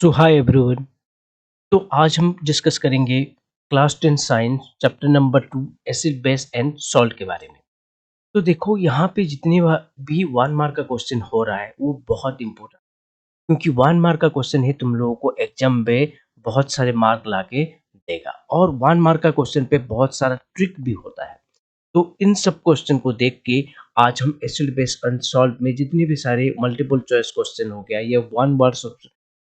तो hi everyone. तो आज हम डिस्कस करेंगे class 10 science chapter number 2 acid base and salt के बारे में। तो देखो यहाँ पे जितनी भी 1 मार्क का क्वेश्चन हो रहा है वो बहुत इंपॉर्टेंट, क्योंकि 1 मार्क का क्वेश्चन ही तुम लोगों को एग्जाम में बहुत सारे मार्क लाके देगा। और 1 मार्क का क्वेश्चन पे बहुत सारा ट्रिक भी होता है। तो इन सब क्वेश्चन को देख के आज हम एसिड बेस एंड सॉल्ट में जितने भी सारे मल्टीपल चॉइस क्वेश्चन हो गया या 1 वर्ड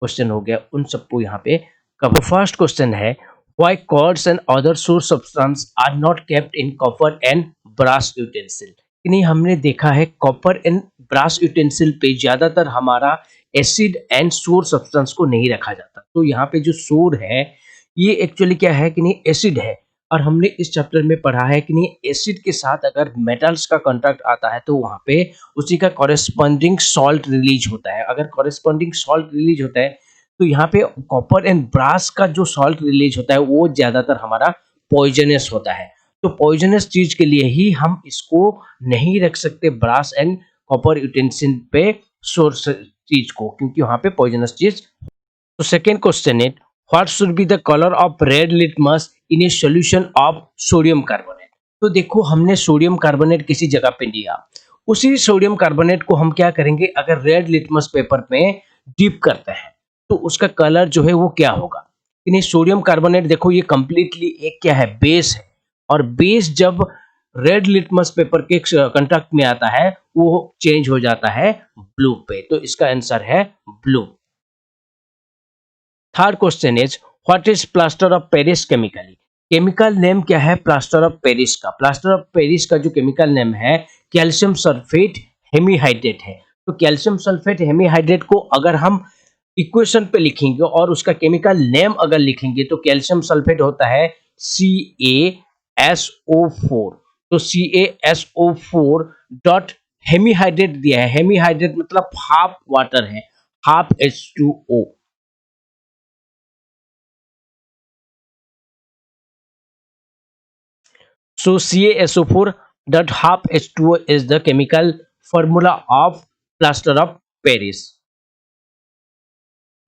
क्वेश्चन हो गया उन सबको यहाँ पे कवर। फर्स्ट क्वेश्चन है, why curds and other sour substance are not kept in copper and brass utensil. नहीं, हमने देखा है कॉपर एंड ब्रास यूटेंसिल पे ज्यादातर हमारा एसिड एंड सोर सब्सटेंस को नहीं रखा जाता। तो यहाँ पे जो सोर है ये एक्चुअली क्या है कि नहीं, एसिड है। और हमने इस चैप्टर में पढ़ा है कि नहीं, एसिड के साथ अगर मेटल्स का कॉन्ट्रैक्ट आता है तो वहां पे उसी का कॉरेस्पॉन्डिंग सॉल्ट रिलीज होता है। अगर कॉरेस्पॉन्डिंग सॉल्ट रिलीज होता है तो यहाँ पे कॉपर एंड ब्रास का जो सॉल्ट रिलीज होता है वो ज्यादातर हमारा पॉइजनस होता है। तो पॉइजनस चीज के लिए ही हम इसको नहीं रख सकते ब्रास एंड कॉपर यूटेंसिल पे सोर्स चीज को, क्योंकि वहां पे पॉइजनस चीज। तो second question is, what should be the colour of red litmus in A solution of sodium carbonate. तो देखो हमने सोडियम कार्बोनेट किसी जगह पे लिया, उसी सोडियम कार्बोनेट को हम क्या करेंगे, अगर रेड लिटमस पेपर में डिप करते हैं तो उसका कलर जो है वो क्या होगा। यानी सोडियम कार्बोनेट देखो ये कंप्लीटली एक क्या है, बेस है। और बेस जब रेड लिटमस पेपर के कंट्रैक्ट में आता है वो चेंज हो जाता है ब्लू पे। तो इसका आंसर है blue. Third question is, what is plaster of Paris chemically. Chemical name क्या है प्लास्टर ऑफ पेरिस का। प्लास्टर ऑफ पेरिस का जो केमिकल नेम है कैल्शियम सल्फेट हेमीहाइड्रेट है। तो कैल्शियम सल्फेट हेमीहाइड्रेट को अगर हम इक्वेशन पे लिखेंगे और उसका केमिकल नेम अगर लिखेंगे तो कैल्शियम सल्फेट होता है CaSO4। तो CaSO4 डॉट हेमीहाइड्रेट दिया है। हेमीहाइड्रेट मतलब हाफ वाटर है, half H2O। So CaSO4 dot half H2O is the chemical formula of plaster of Paris.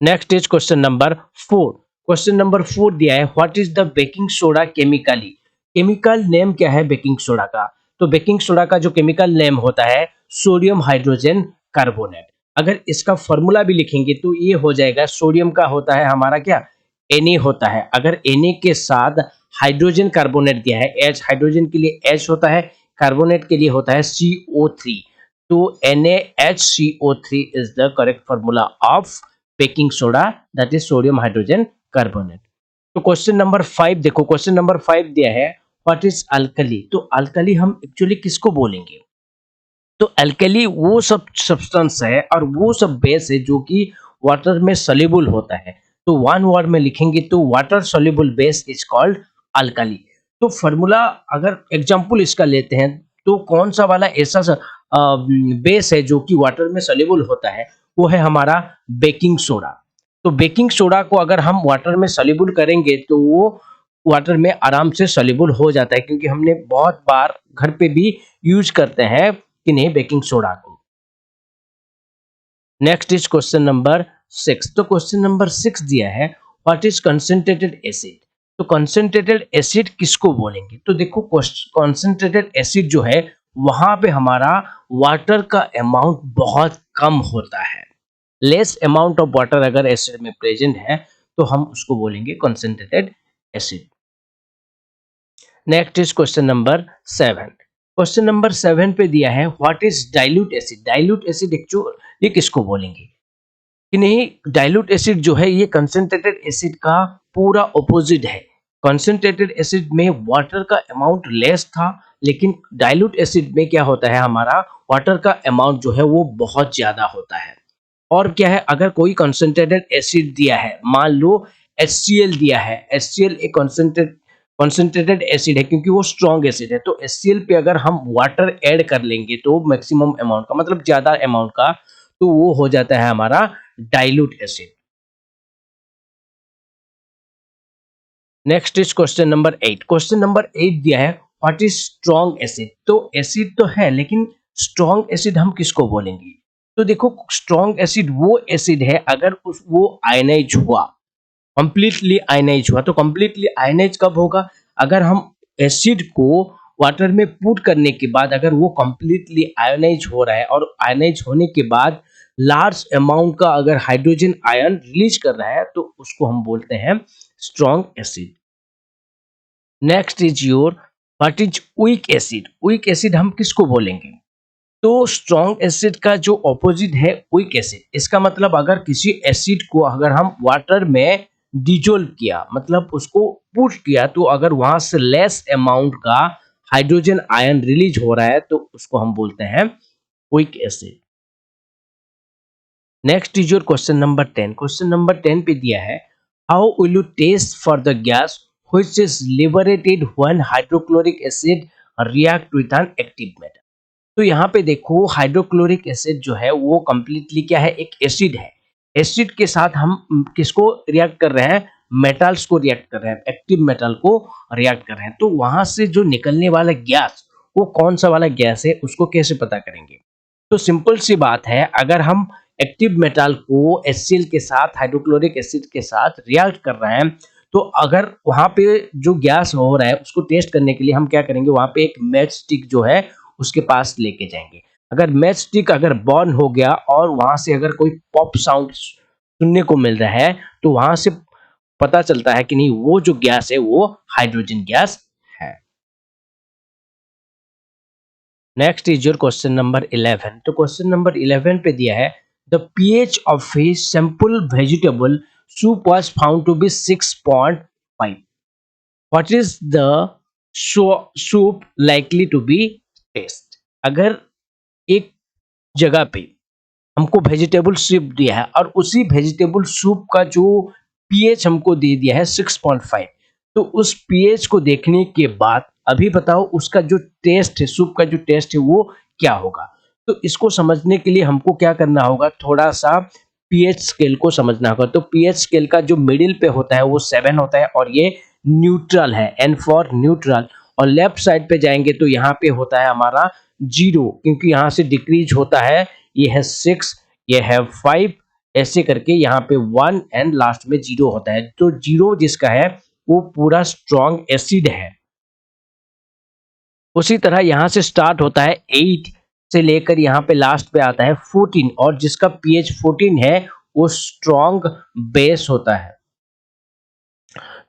Next is question number 4. Question number 4 दिया है, what is the baking soda chemically. Chemical name क्या है baking soda का। तो baking soda का जो chemical name होता है सोडियम हाइड्रोजन कार्बोनेट। अगर इसका फॉर्मूला भी लिखेंगे तो ये हो जाएगा, सोडियम का होता है हमारा क्या, Na होता है। अगर Na के साथ हाइड्रोजन कार्बोनेट दिया है, H हाइड्रोजन के लिए H होता है, कार्बोनेट के लिए होता है CO3। तो NaHCO3 is the correct formula of baking soda, that is sodium hydrogen carbonate. तो क्वेश्चन नंबर 5 देखो, क्वेश्चन नंबर 5 दिया है, व्हाट इज अल्कली। तो अल्कली हम एक्चुअली किसको बोलेंगे। तो अल्कली वो सब सब्सटेंस है और वो सब बेस है जो कि वाटर में सॉल्युबल होता है। तो 1 वर्ड में लिखेंगे तो water soluble base is called alkali. तो फॉर्मूला अगर एग्जांपल इसका लेते हैं तो कौन सा वाला ऐसा बेस है जो कि वाटर में सॉल्युबल होता है, वो है हमारा बेकिंग सोडा। तो बेकिंग सोडा को अगर हम वाटर में सॉल्युबल करेंगे तो वो वाटर में आराम से सॉल्युबल हो जाता है, क्योंकि हमने बहुत बार घर पे भी यूज करते हैं कि नहीं बेकिंग सोडा को। Next is question number 6। तो क्वेश्चन नंबर 6 दिया है, व्हाट इज कंसंट्रेटेड एसिड। तो कंसंट्रेटेड एसिड किसको बोलेंगे। तो देखो कंसंट्रेटेड एसिड जो है वहां पे हमारा वाटर का अमाउंट बहुत कम होता है। लेस अमाउंट ऑफ वाटर अगर एसिड में प्रेजेंट है तो हम उसको बोलेंगे concentrated acid. Next is question number 7। Question number 7 पे दिया है, what is dilute acid. Dilute acid actually किसको बोलेंगे कि नहीं, डाइल्यूट एसिड जो है ये कंसंट्रेटेड एसिड का पूरा ऑपोजिट है। कंसंट्रेटेड एसिड में वाटर का अमाउंट लेस था, लेकिन डाइल्यूट एसिड में क्या होता है, हमारा वाटर का अमाउंट जो है वो बहुत ज्यादा होता है। और क्या है, अगर कोई कंसंट्रेटेड एसिड दिया है, मान लो HCl दिया है, HCl एक कंसंट्रेटेड एसिड है क्योंकि वो स्ट्रॉन्ग एसिड है। तो HCl पे अगर हम वाटर ऐड कर लेंगे तो मैक्सिमम अमाउंट का मतलब ज्यादा अमाउंट का, तो वो हो जाता है हमारा dilute acid. Next is question number 8। Question number 8 दिया है, व्हाट इज स्ट्रॉन्ग एसिड। तो एसिड तो है लेकिन स्ट्रॉन्ग एसिड हम किसको बोलेंगे। तो देखो स्ट्रॉन्ग एसिड वो एसिड है अगर उस वो आयनाइज हुआ, कंप्लीटली आयनाइज हुआ। तो कंप्लीटली आयनाइज कब होगा? अगर हम एसिड को वाटर में पुट करने के बाद अगर वो कंप्लीटली आयनाइज हो रहा है और आयनाइज होने के बाद लार्ज अमाउंट का अगर हाइड्रोजन आयन रिलीज कर रहा है तो उसको हम बोलते हैं strong acid. Next is your what is weak acid. Weak acid हम किसको बोलेंगे? तो स्ट्रॉन्ग एसिड का जो ऑपोजिट है वीक एसिड। इसका मतलब अगर किसी एसिड को अगर हम वाटर में डिजोल्व किया, मतलब उसको पुट किया, तो अगर वहां से लेस अमाउंट का हाइड्रोजन आयन रिलीज हो रहा है तो उसको हम बोलते हैं weak acid. Next is your question number 10। Question number 10 पे दिया है how will you test for the gas which is liberated when hydrochloric acid react with an active metal. तो यहाँ पे देखो हाइड्रोक्लोरिक एसिड जो है वो कंप्लीटली क्या है? एक एसिड है। एसिड के साथ हम किसको रिएक्ट कर रहे हैं? मेटल्स को रिएक्ट कर रहे हैं, एक्टिव मेटल को रिएक्ट कर रहे हैं। तो वहां से जो निकलने वाला गैस वो कौन सा वाला गैस है उसको कैसे पता करेंगे? तो सिंपल सी बात है, अगर हम एक्टिव मेटल को HCl के साथ हाइड्रोक्लोरिक एसिड के साथ रिएक्ट कर रहे हैं तो अगर वहां पे जो गैस हो रहा है उसको टेस्ट करने के लिए हम क्या करेंगे? वहां पे एक मैच स्टिक जो है उसके पास लेके जाएंगे। अगर मैच स्टिक अगर बर्न हो गया और वहां से अगर कोई पॉप साउंड सुनने को मिल रहा है तो वहां से पता चलता है कि नहीं वो जो गैस है वो हाइड्रोजन गैस है। Next is your question number 11। तो क्वेश्चन नंबर 11 पे दिया है the pH of a simple vegetable soup was found to be 6.5. What is the soup likely to be taste? अगर एक जगह पे हमको वेजिटेबल सूप दिया है और उसी वेजिटेबल सूप का जो पीएच हमको दे दिया है 6.5, तो उस पीएच को देखने के बाद अभी बताओ उसका जो टेस्ट है, सूप का जो टेस्ट है वो क्या होगा? तो इसको समझने के लिए हमको क्या करना होगा? थोड़ा सा पीएच स्केल को समझना होगा। तो पीएच स्केल का जो मिडिल पे होता है वो 7 होता है और ये न्यूट्रल है, एन फॉर न्यूट्रल। और लेफ्ट साइड पे जाएंगे तो यहाँ पे होता है हमारा 0, क्योंकि यहाँ से डिक्रीज होता है। ये है 6, ये है 5, ऐसे करके यहाँ पे 1 एंड लास्ट में 0 होता है। तो 0 जिसका है वो पूरा स्ट्रॉन्ग एसिड है। उसी तरह यहाँ से स्टार्ट होता है 8 से लेकर यहाँ पे लास्ट पे आता है 14 और जिसका पीएच 14 है वो स्ट्रॉन्ग बेस होता है।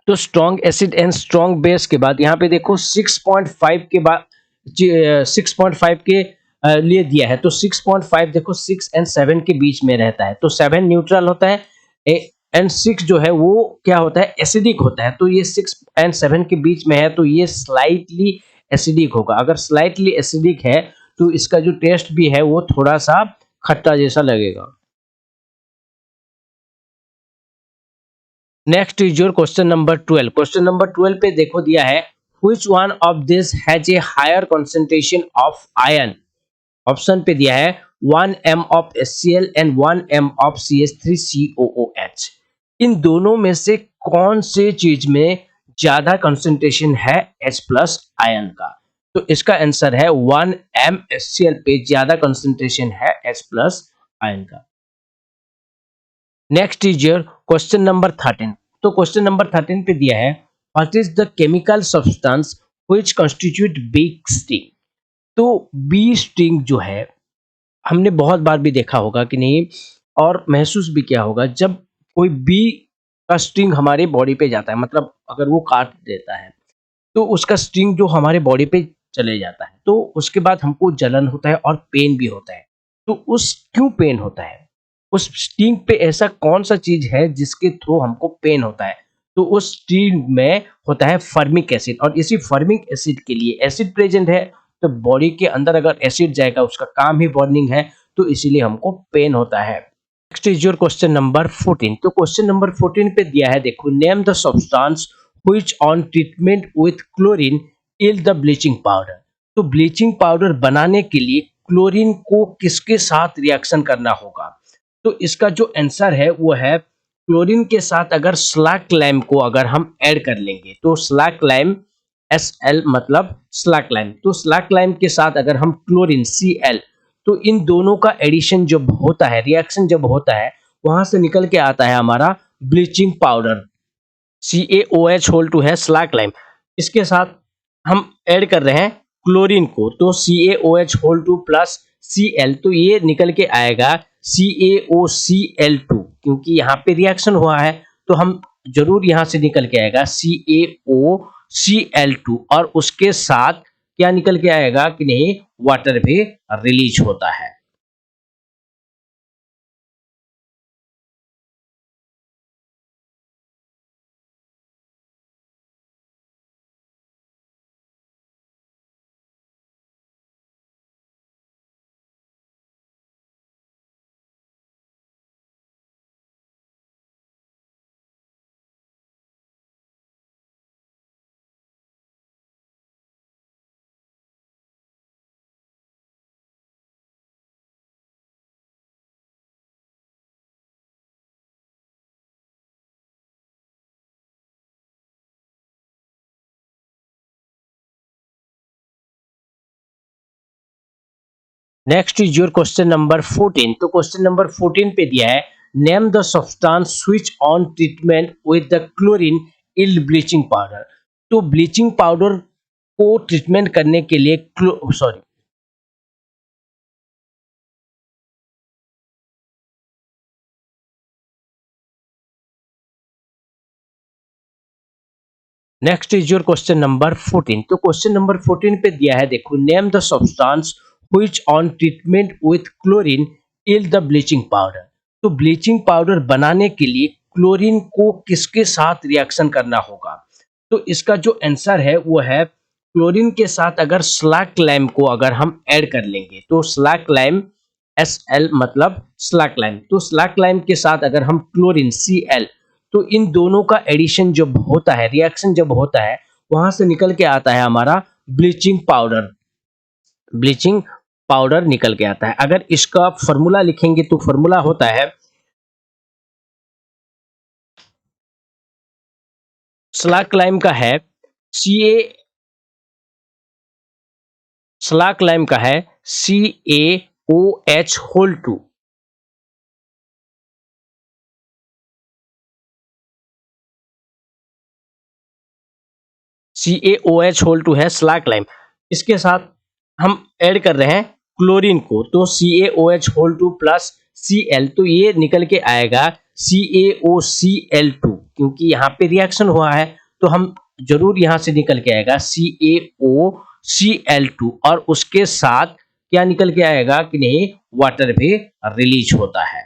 तो strong acid and strong base के बाद यहाँ पे देखो 6.5 के बाद 6.5 के लिए दिया है। तो 6.5 देखो 6 एंड 7 के बीच में रहता है। तो 7 न्यूट्रल होता है एंड 6 जो है वो क्या होता है? एसिडिक होता है। तो ये 6 एंड 7 के बीच में है तो ये स्लाइटली एसिडिक होगा। अगर स्लाइटली एसिडिक है तो इसका जो टेस्ट भी है वो थोड़ा सा खट्टा जैसा लगेगा। Next is your question number 12। Question number 12 पे देखो दिया है which one of this has a higher concentration of iron. Option पे दिया है 1 m of HCl and 1 m of CH3COOH। इन दोनों में से कौन से चीज में ज्यादा कंसंट्रेशन है H प्लस आयन का? तो इसका आंसर है 1 m HCl पे ज्यादा कंसंट्रेशन है H प्लस आयन का। Next is your question number 13। तो क्वेश्चन नंबर 13 पे दिया है what is the chemical substance which constitute bee sting. तो बी स्टिंग जो है हमने बहुत बार भी देखा होगा कि नहीं, और महसूस भी किया होगा, जब कोई बी का स्टिंग हमारे बॉडी पे जाता है, मतलब अगर वो काट देता है तो उसका स्टिंग जो हमारे बॉडी पे चले जाता है तो उसके बाद हमको जलन होता है और पेन भी होता है। तो उस क्यों पेन होता है? उस स्टिंग पे ऐसा कौन सा चीज है जिसके थ्रू हमको पेन होता है? तो उस स्टिंग में होता है फर्मिक एसिड और इसी फर्मिक एसिड के लिए एसिड प्रेजेंट है। तो बॉडी के अंदर अगर एसिड जाएगा उसका काम ही बर्निंग है तो इसीलिए हमको पेन होता है। Next is your question number 14। तो क्वेश्चन नंबर 14 पे दिया है देखो name the substance which on treatment with chlorine इल द ब्लीचिंग पाउडर। तो ब्लीचिंग पाउडर बनाने के लिए क्लोरीन को किसके साथ रिएक्शन करना होगा? तो इसका जो आंसर है वो है क्लोरीन के साथ अगर स्लैक लाइम को अगर हम ऐड कर लेंगे तो स्लैक लाइम SL मतलब स्लैक लाइम, तो स्लैक लाइम के साथ अगर हम क्लोरीन Cl तो इन दोनों का एडिशन जब होता है, रिएक्शन जब होता है, वहां से निकल के आता है हमारा bleaching powder, CaOH whole two है स्लैक लाइम। इसके साथ हम ऐड कर रहे हैं क्लोरीन को, तो CaOH whole two plus Cl, तो ये निकल के आएगा CaOCl2, क्योंकि यहाँ पे रिएक्शन हुआ है तो हम जरूर यहाँ से निकल के आएगा CaOCl2, और उसके साथ क्या निकल के आएगा कि नहीं, वाटर भी रिलीज होता है। Next is your question number 14। तो क्वेश्चन नंबर 14 पे दिया है, name the substance switch on treatment with the chlorine yield bleaching powder. तो ब्लीचिंग पाउडर को ट्रीटमेंट करने के लिए sorry next is your question number 14। तो क्वेश्चन नंबर 14 पे दिया है, देखो, name the substance which on treatment with chlorine yield the bleaching powder. तो ब्लीचिंग पाउडर बनाने के लिए क्लोरीन को किसके साथ रिएक्शन करना होगा? तो इसका जो आंसर है वो है, क्लोरीन के साथ अगर स्लैक लाइम को अगर हम ऐड कर लेंगे, तो स्लैक लाइम Sl मतलब स्लैक लाइम, तो स्लैक लाइम के साथ अगर हम क्लोरीन Cl, तो इन दोनों का एडिशन जब होता है, रिएक्शन जब होता है, वहां से निकल के आता है हमारा ब्लीचिंग पाउडर, ब्लीचिंग पाउडर निकल के आता है। अगर इसका फॉर्मूला लिखेंगे तो फॉर्मूला होता है, स्लैक लाइम का है सी ए स्लैक लाइम का है CaOH whole two, CaOH whole two है स्लैक लाइम। इसके साथ हम ऐड कर रहे हैं क्लोरीन को, तो CaOH whole two plus Cl, तो ये निकल के आएगा CaOCl2, क्योंकि यहाँ पे रिएक्शन हुआ है तो हम जरूर यहाँ से निकल के आएगा CaOCl2, और उसके साथ क्या निकल के आएगा कि नहीं, वाटर भी रिलीज होता है।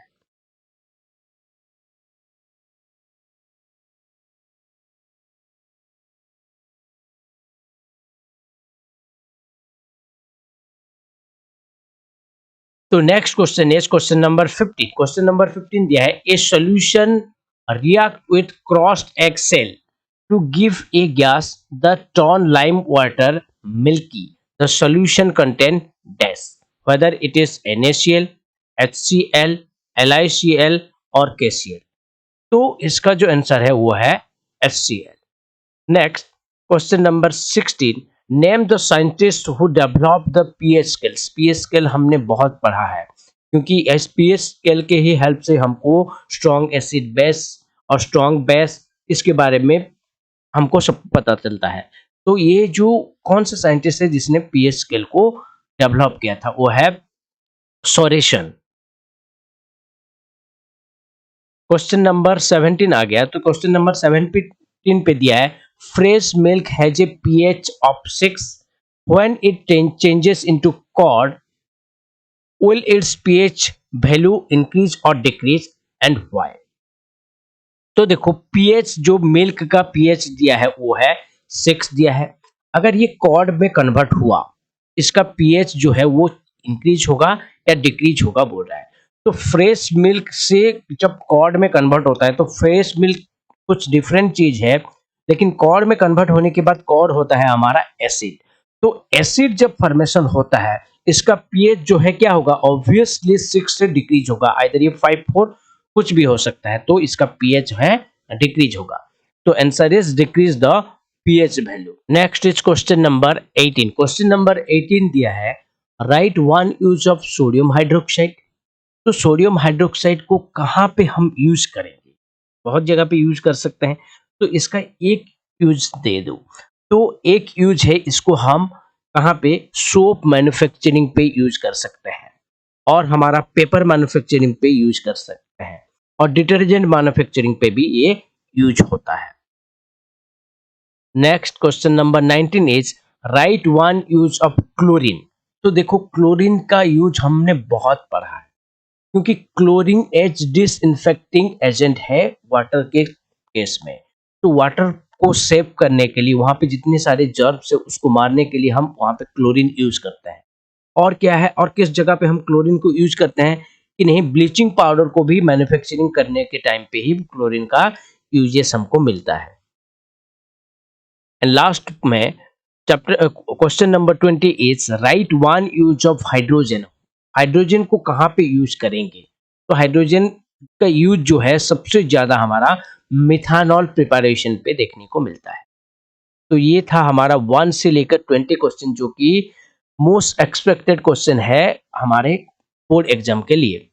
तो next question is question number 15। Question number 15 दिया है, a solution react with crushed egg shell to give a gas the turn lime water milky, the solution contain dash, whether it is NaCl, HCl, LiCl और KCl। तो इसका जो answer है वो है HCl। Next question number 16, name the scientist who develop the pH scales. PH scale हमने बहुत पढ़ा है, क्योंकि इस पीएच स्केल के ही हेल्प से हमको स्ट्रॉन्ग एसिड बेस और स्ट्रॉन्ग बेस इसके बारे में हमको सब पता चलता है। तो ये जो कौन सा साइंटिस्ट है जिसने पीएच स्केल को डेवलप किया था, वो है सोरेशन। क्वेश्चन नंबर 17 आ गया, तो क्वेश्चन नंबर 17 पे दिया है, fresh milk has a pH of 6, when it changes into curd will its pH value increase or decrease and why। तो देखो, pH जो मिल्क का pH दिया है वो है 6 दिया है। अगर ये कर्ड में कन्वर्ट हुआ, इसका pH जो है वो इंक्रीज होगा या डिक्रीज होगा बोल रहा है। तो फ्रेश मिल्क से जब कर्ड में कन्वर्ट होता है, तो फ्रेश मिल्क कुछ डिफरेंट चीज है, लेकिन कर्ड में कन्वर्ट होने के बाद कर्ड होता है हमारा एसिड। तो एसिड जब फॉर्मेशन होता है, इसका पीएच जो है क्या होगा, ऑब्वियसली 6 से डिक्रीज होगा, आइदर ये 5-4 कुछ भी हो सकता है, तो इसका पीएच है डिक्रीज होगा। तो answer is decrease the pH value. Next is question number 18। Question number 18 दिया है, right one use of sodium hydroxide. तो सोडियम हाइड्रोक्साइड को कहाँ पे हम यूज करेंगे? बहुत जगह पे यूज कर सकते हैं, तो इसका एक यूज दे दो। तो एक यूज है, इसको हम कहाँ पे, सोप मैन्युफैक्चरिंग पे यूज कर सकते हैं, और हमारा पेपर मैन्युफैक्चरिंग पे यूज कर सकते हैं, और डिटर्जेंट मैन्युफैक्चरिंग पे भी ये यूज होता है। Next question number 19 is right one use of chlorine. तो देखो क्लोरीन का यूज हमने बहुत पढ़ा है, क्योंकि क्लोरीन एज डिसइंफेक्टिंग एजेंट है वाटर के केस में। तो वाटर को सेव करने के लिए, वहां पे जितने सारे जर्म्स है उसको मारने के लिए हम वहां पे क्लोरीन यूज करते हैं। और क्या है, और किस जगह पे हम क्लोरीन को यूज करते हैं कि नहीं, ब्लीचिंग पाउडर को भी मैन्युफैक्चरिंग करने के टाइम पे ही क्लोरीन का यूजेस हमको मिलता है। एंड लास्ट में chapter question number 20 is right one use of hydrogen. Hydrogen को कहाँ पे यूज करेंगे? तो हाइड्रोजन का यूज जो है सबसे ज्यादा हमारा मिथानॉल प्रिपरेशन पे देखने को मिलता है। तो ये था हमारा 1 से लेकर 20 क्वेश्चन, जो कि मोस्ट एक्सपेक्टेड क्वेश्चन है हमारे बोर्ड एग्जाम के लिए।